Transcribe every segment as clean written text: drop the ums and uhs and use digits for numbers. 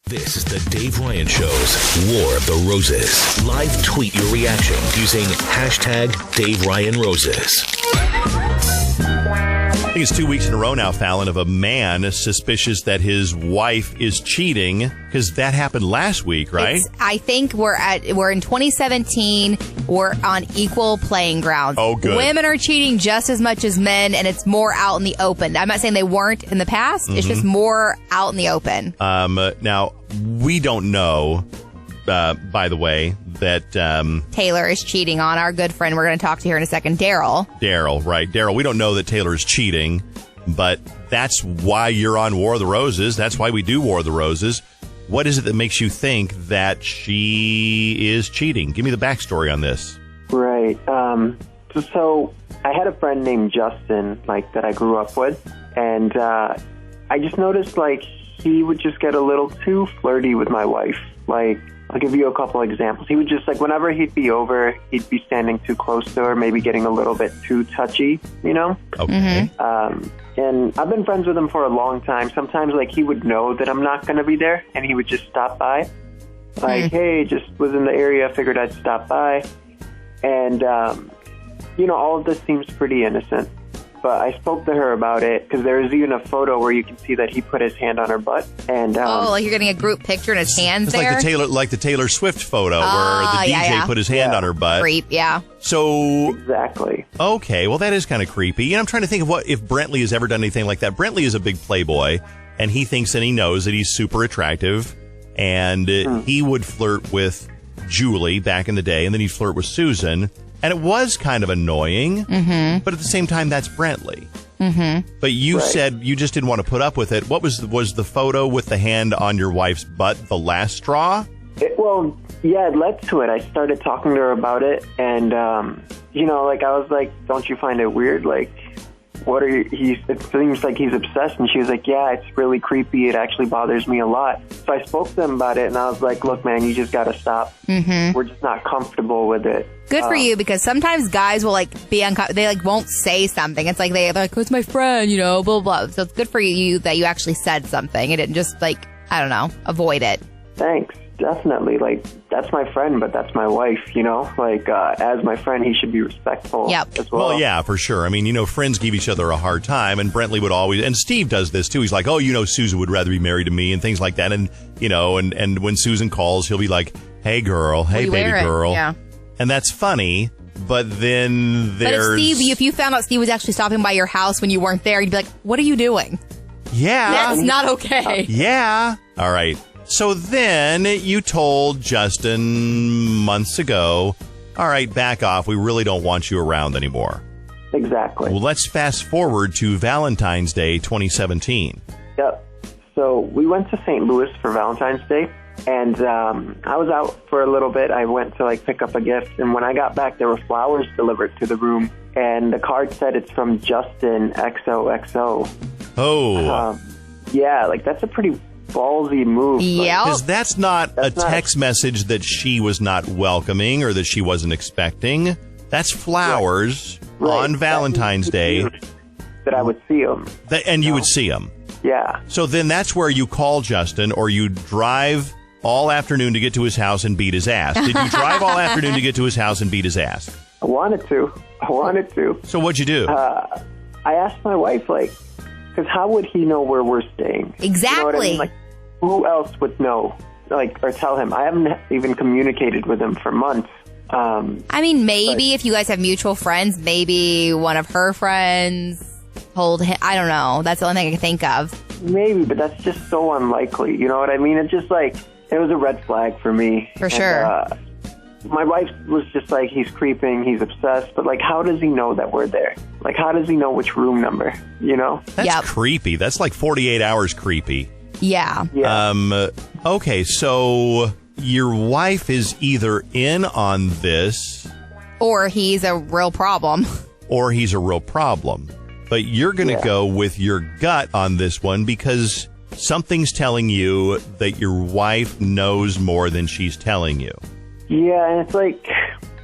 This is the Dave Ryan Show's War of the Roses. Live tweet your reaction using hashtag Dave Ryan Roses. I think it's 2 weeks in a row now, Fallon, of a man suspicious that his wife is cheating, because that happened last week, right? I think we're in 2017. We're on equal playing grounds. Oh, good. Women are cheating just as much as men, and it's more out in the open. I'm not saying they weren't in the past. It's just more out in the open. Now, we don't know, by the way, that Taylor is cheating on our good friend we're going to talk to here in a second, Darrell. Darrell, right? Darrell, we don't know that Taylor is cheating, but that's why you're on War of the Roses. That's why we do War of the Roses. What is it that makes you think that she is cheating? Give me the backstory on this. Right. So I had a friend named Justin, that I grew up with, and I just noticed, he would just get a little too flirty with my wife. I'll give you a couple examples. He would just, whenever he'd be over, he'd be standing too close to her, maybe getting a little bit too touchy, Okay. Mm-hmm. And I've been friends with him for a long time. Sometimes, he would know that I'm not going to be there, and he would just stop by. Hey, just was in the area, figured I'd stop by. And, all of this seems pretty innocent. But I spoke to her about it, because there is even a photo where you can see that he put his hand on her butt. And you're getting a group picture and his hands it's there? like the Taylor Swift photo where the DJ put his hand on her butt. Creep, yeah. So exactly. Okay, well, that is kind of creepy. And I'm trying to think of if Brentley has ever done anything like that. Brentley is a big playboy, and he thinks and he knows that he's super attractive, and he would flirt with Julie back in the day, and then he'd flirt with Susan. And it was kind of annoying, but at the same time, that's Brentley. But you said you just didn't want to put up with it. What was the photo with the hand on your wife's butt the last straw? It led to it. I started talking to her about it, and, I was like, don't you find it weird? It seems like he's obsessed. And she was like, yeah, it's really creepy. It actually bothers me a lot. So I spoke to him about it, and I was like, look, man, you just got to stop. We're just not comfortable with it. Good for you, because sometimes guys will be uncomfortable. They won't say something. It's they're like, it's my friend, blah, blah. So it's good for you that you actually said something. It didn't just I don't know, avoid it. Thanks. Definitely. That's my friend, but that's my wife, as my friend, he should be respectful as well. Well, yeah, for sure. I mean, friends give each other a hard time, and Brentley would always, and Steve does this too. He's like, oh, Susan would rather be married to me and things like that. And, and when Susan calls, he'll be like, hey, girl, hey, baby girl. Yeah. And that's funny, but then there's... But if you found out Steve was actually stopping by your house when you weren't there, you'd be like, what are you doing? Yeah. That's not okay. Yeah. All right. So then you told Justin months ago, all right, back off. We really don't want you around anymore. Exactly. Well, let's fast forward to Valentine's Day 2017. Yep. So we went to St. Louis for Valentine's Day, and I was out for a little bit. I went to pick up a gift, and when I got back, there were flowers delivered to the room, and the card said it's from Justin XOXO. Oh. Yeah, that's a pretty ballsy move. Yeah. Because that's not a text message that she was not welcoming or that she wasn't expecting. That's flowers on Valentine's Day. That I would see him. And you would see him. Yeah. So then that's where you call Justin, or you drive all afternoon to get to his house and beat his ass. Did you drive all afternoon to get to his house and beat his ass? I wanted to. So what'd you do? I asked my wife, because how would he know where we're staying? Exactly. You know what I mean? Who else would know? Or tell him? I haven't even communicated with him for months. Maybe if you guys have mutual friends, maybe one of her friends told him. I don't know. That's the only thing I can think of. Maybe, but that's just so unlikely. You know what I mean? It's just it was a red flag for me. For sure. My wife was just he's creeping, he's obsessed, but how does he know that we're there? How does he know which room number, That's creepy. That's 48 hours creepy. Yeah. Okay, so your wife is either in on this, or he's a real problem. But you're going to go with your gut on this one, because something's telling you that your wife knows more than she's telling you. Yeah, and it's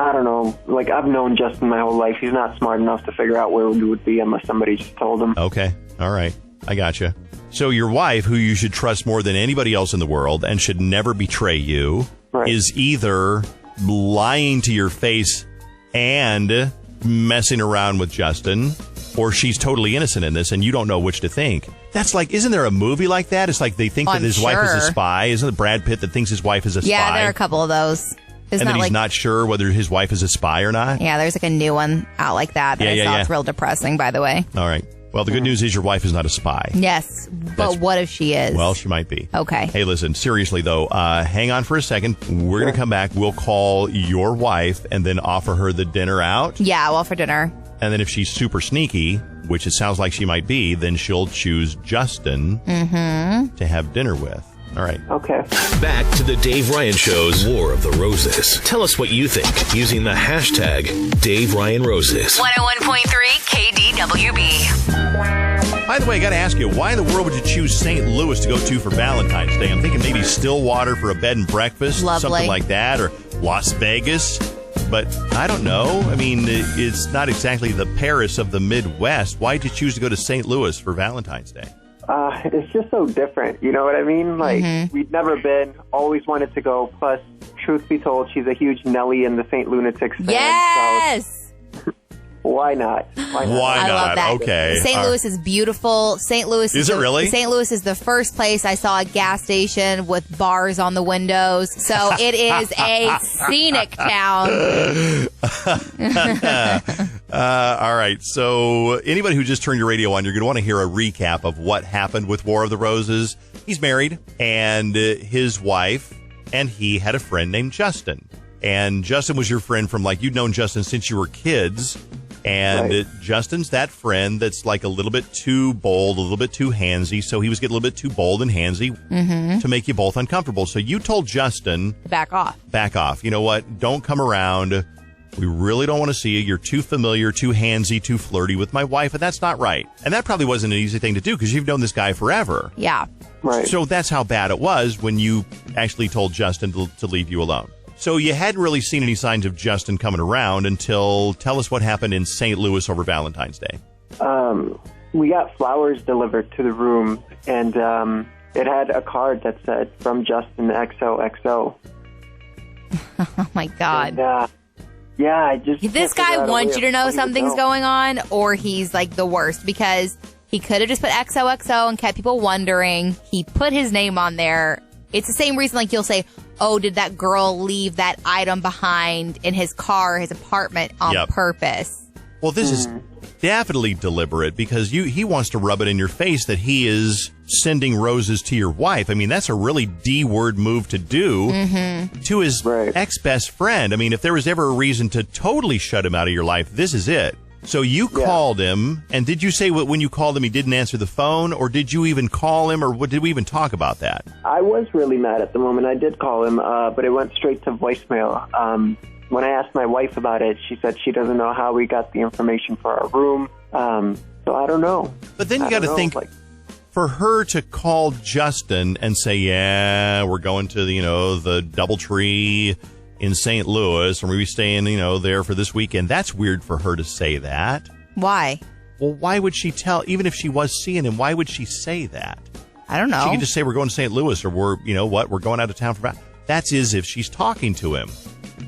I don't know. I've known Justin my whole life. He's not smart enough to figure out where we would be unless somebody just told him. Okay. All right. I gotcha. So your wife, who you should trust more than anybody else in the world and should never betray you, is either lying to your face and messing around with Justin, or she's totally innocent in this and you don't know which to think. That's like, isn't there a movie like that? It's like they think that his wife is a spy. Isn't it Brad Pitt that thinks his wife is a spy? Yeah, there are a couple of those. And then he's not sure whether his wife is a spy or not? Yeah, there's like a new one out like that I saw. It's real depressing, by the way. All right. Well, the good news is your wife is not a spy. Yes, but what if she is? Well, she might be. Okay. Hey, listen, seriously, though, hang on for a second. We're going to come back. We'll call your wife and then offer her the dinner out. Yeah, well, for dinner. And then if she's super sneaky, which it sounds like she might be, then she'll choose Justin to have dinner with. All right. Okay. Back to the Dave Ryan Show's War of the Roses. Tell us what you think using the hashtag Dave Ryan Roses. 101.3 KDWB. By the way, I got to ask you, why in the world would you choose St. Louis to go to for Valentine's Day? I'm thinking maybe Stillwater for a bed and breakfast, something like that, or Las Vegas. But I don't know. I mean, it's not exactly the Paris of the Midwest. Why did you choose to go to St. Louis for Valentine's Day? It's just so different. You know what I mean? Like, we'd never been, always wanted to go. Plus, truth be told, she's a huge Nelly and the St. Lunatics fan. Yes! So why not? Why not? Why I not? love that. Okay. St. Louis is beautiful. St. Louis is it really? St. Louis is the first place I saw a gas station with bars on the windows. So it is a scenic town. All right. So anybody who just turned your radio on, you're going to want to hear a recap of what happened with War of the Roses. He's married, and his wife and he had a friend named Justin. And Justin was your friend from, like, you'd known Justin since you were kids. And Justin's that friend that's like a little bit too bold, a little bit too handsy. So he was getting a little bit too bold and handsy to make you both uncomfortable. So you told Justin, back off. Back off. You know what? Don't come around. We really don't want to see you. You're too familiar, too handsy, too flirty with my wife. And that's not right. And that probably wasn't an easy thing to do because you've known this guy forever. Yeah. Right. So that's how bad it was when you actually told Justin to leave you alone. So you hadn't really seen any signs of Justin coming around until, tell us what happened in St. Louis over Valentine's Day. We got flowers delivered to the room, and it had a card that said, "From Justin XOXO." Oh, my God. And, yeah, I just... This guy wants you to know something's going on, or he's like the worst, because he could have just put XOXO and kept people wondering. He put his name on there. It's the same reason, like, you'll say, oh, did that girl leave that item behind in his car, his apartment on purpose? Well, this is definitely deliberate because he wants to rub it in your face that he is sending roses to your wife. I mean, that's a really D-word move to do to his ex-best friend. I mean, if there was ever a reason to totally shut him out of your life, this is it. So you called him, and did you say when you called him he didn't answer the phone, or did you even call him, or did we even talk about that? I was really mad at the moment. I did call him, but it went straight to voicemail. When I asked my wife about it, she said she doesn't know how we got the information for our room. So I don't know. But then you got to think, for her to call Justin and say, yeah, we're going to the DoubleTree in St. Louis, and we'll be staying, there for this weekend. That's weird for her to say that. Why? Well, why would she tell, even if she was seeing him, why would she say that? I don't know. She could just say we're going to St. Louis, or we're going out of town for... That's as if she's talking to him.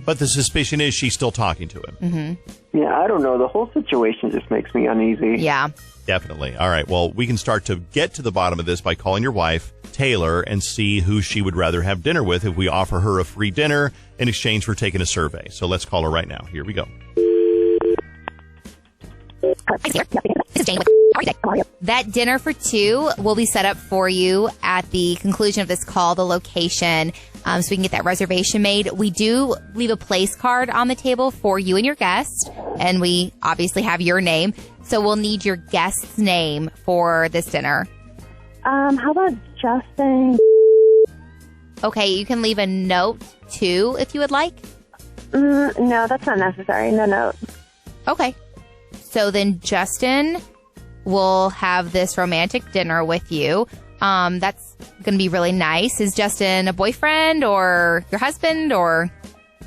But the suspicion is she's still talking to him. Yeah, I don't know. The whole situation just makes me uneasy. Yeah. Definitely. All right. Well, we can start to get to the bottom of this by calling your wife, Taylor, and see who she would rather have dinner with if we offer her a free dinner in exchange for taking a survey. So let's call her right now. Here we go. That dinner for two will be set up for you at the conclusion of this call, the location, so we can get that reservation made. We do leave a place card on the table for you and your guest, and we obviously have your name. So we'll need your guest's name for this dinner. How about Justin? Okay, you can leave a note, too, if you would like. No, that's not necessary. No note. Okay. So then Justin will have this romantic dinner with you. That's going to be really nice. Is Justin a boyfriend or your husband or?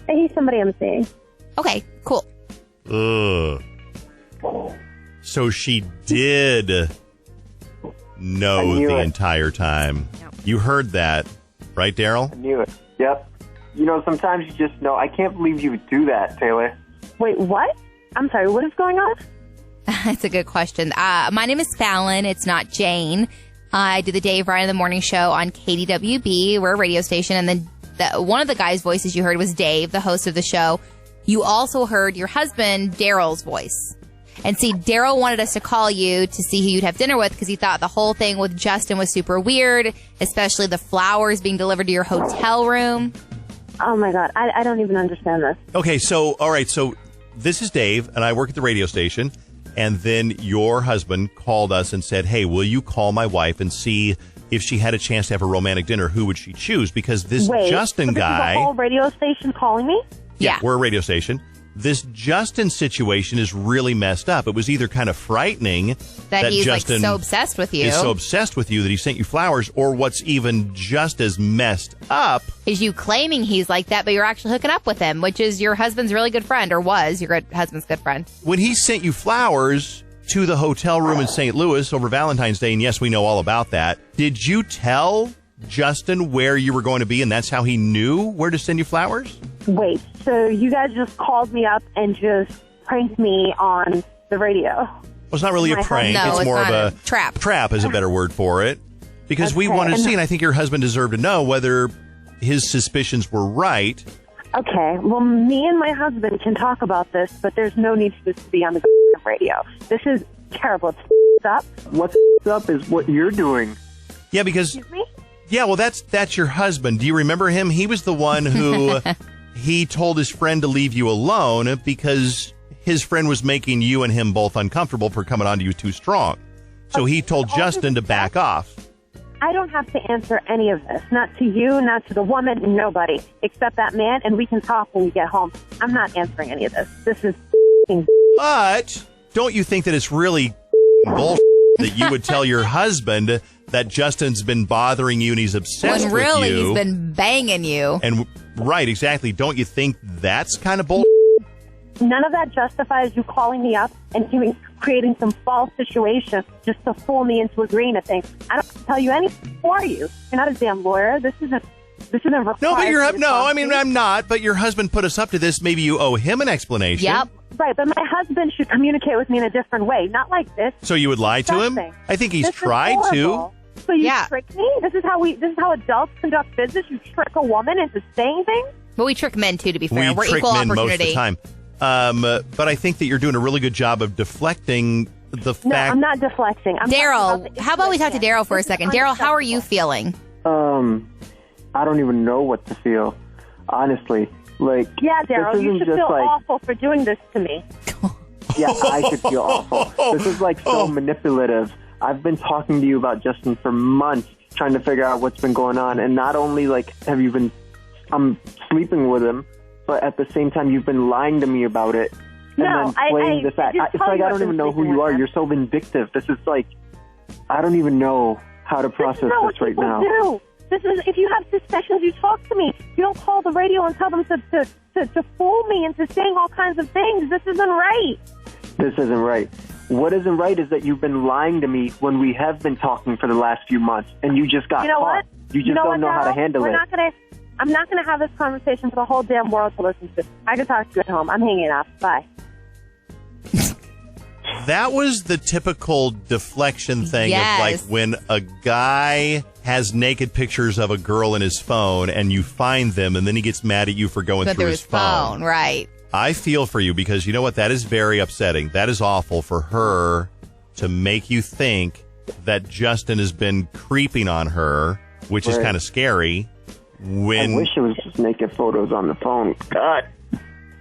He's somebody I'm seeing. Okay, cool. Ugh. So she did no the entire time. Yep. You heard that, right, Darrell? I knew it. Yep. You know, sometimes you just know. I can't believe you would do that, Taylor. Wait, what? I'm sorry, what is going on? That's a good question. My name is Fallon. It's not Jane. I do the Dave Ryan in the Morning Show on KDWB. We're a radio station. And then one of the guys' voices you heard was Dave, the host of the show. You also heard your husband, Darrell's voice. And see, Darrell wanted us to call you to see who you'd have dinner with because he thought the whole thing with Justin was super weird, especially the flowers being delivered to your hotel room. Oh, my God. I don't even understand this. Okay, so, all right, so this is Dave, and I work at the radio station. And then your husband called us and said, hey, will you call my wife and see if she had a chance to have a romantic dinner, who would she choose? Because this Justin guy... Is the whole radio station calling me? Yeah, we're a radio station. This Justin situation is really messed up. It was either kind of frightening that he's Justin like so obsessed with you. Is so obsessed with you that he sent you flowers, or what's even just as messed up is you claiming he's like that, but you're actually hooking up with him, which is your husband's really good friend, or was your husband's good friend. When he sent you flowers to the hotel room in St. Louis over Valentine's Day, and yes, we know all about that, did you tell Justin where you were going to be, and that's how he knew where to send you flowers? Wait, so you guys just called me up and just pranked me on the radio? Well, it's not really a prank. No, it's more of a trap. Trap is a better word for it. Because we wanted to see, and I think your husband deserved to know whether his suspicions were right. Okay, well, me and my husband can talk about this, but there's no need for this to be on the radio. This is terrible. It's up. What's up is what you're doing. Yeah, because... Excuse me? Yeah, well, that's your husband. Do you remember him? He was the one who he told his friend to leave you alone because his friend was making you and him both uncomfortable for coming on to you too strong. So he told Justin to back off. I don't have to answer any of this. Not to you, not to the woman, nobody. Except that man, and we can talk when we get home. I'm not answering any of this. This is But don't you think that it's really bullshit that you would tell your husband that Justin's been bothering you and he's obsessed with you? When really he's been banging you. And right, exactly. Don't you think that's kind of bullshit? None of that justifies you calling me up and creating some false situation just to fool me into agreeing to things. I don't tell you anything for you. You're not a damn lawyer. This isn't required. No, but I'm not. But your husband put us up to this. Maybe you owe him an explanation. Yep. Right, but my husband should communicate with me in a different way, not like this. So you would lie to him? I think he's tried to. So you trick me? This is how adults conduct business. You trick a woman into saying things? But we trick men too, to be fair. We're trick equal men opportunity. most of the time. But I think that you're doing a really good job of deflecting the fact. No, I'm not deflecting. Darrell, how about we talk to Darrell for a second? Darrell, how are you feeling? I don't even know what to feel, honestly. Like, yeah, Darrell, you should feel awful for doing this to me. Yeah, I should feel awful. This is like so manipulative. I've been talking to you about Justin for months, trying to figure out what's been going on, and not only like I'm sleeping with him, but at the same time you've been lying to me about it. And then playing this act. It's like I don't even know who you are. You're so vindictive. This is like I don't even know how to process this right now. Do. This is if you have suspicions, you talk to me. You don't call the radio and tell them to fool me into saying all kinds of things. This isn't right. This isn't right. What isn't right is that you've been lying to me when we have been talking for the last few months, and you just got caught. What? You just don't know how to handle it. I'm not going to have this conversation for the whole damn world to listen to. I can talk to you at home. I'm hanging up. Bye. That was the typical deflection thing of like when a guy has naked pictures of a girl in his phone and you find them and then he gets mad at you for going through his phone. Right. I feel for you because you know what? That is very upsetting. That is awful for her to make you think that Justin has been creeping on her, which is kind of scary. I wish it was just naked photos on the phone. God.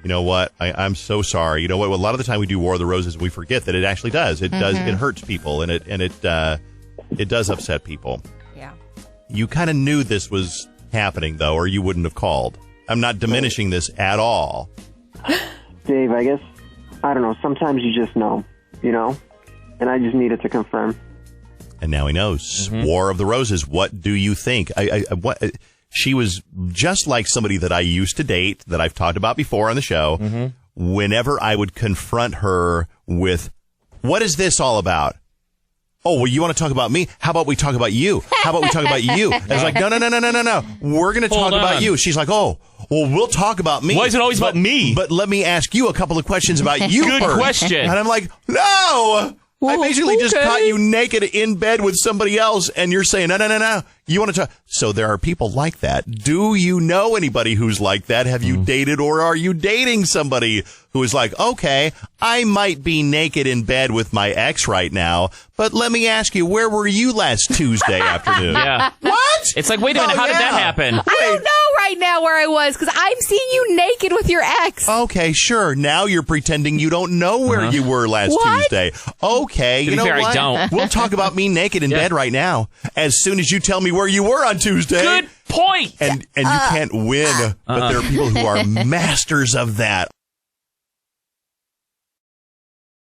You know what? I'm so sorry. You know what? A lot of the time we do War of the Roses, we forget that it actually does. It does. It hurts people, and it does upset people. Yeah. You kind of knew this was happening, though, or you wouldn't have called. I'm not diminishing this at all. Dave, I guess, I don't know. Sometimes you just know, you know? And I just needed to confirm. And now he knows. War of the Roses. What do you think? She was just like somebody that I used to date that I've talked about before on the show. Whenever I would confront her with, what is this all about? oh, well, you want to talk about me? How about we talk about you? How about we talk about you? And it's like, no. We're going to talk about you. She's like, oh, well, we'll talk about me. Why is it always about me? But let me ask you a couple of questions about you Good first. question. And I'm like, no. I basically just caught you naked in bed with somebody else, and you're saying, no. You want to talk? So there are people like that. Do you know anybody who's like that? Have you dated, or are you dating somebody who is like, okay, I might be naked in bed with my ex right now, but let me ask you, where were you last Tuesday afternoon? Yeah. What? It's like, wait a minute, how did that happen? I don't know right now where I was because I'm seeing you naked with your ex. Okay, sure. Now you're pretending you don't know where you were last Tuesday. Okay, you know fair, what? I don't. We'll talk about me naked in bed right now. As soon as you tell me where you were on Tuesday. Good point. And you can't win, but there are people who are masters of that.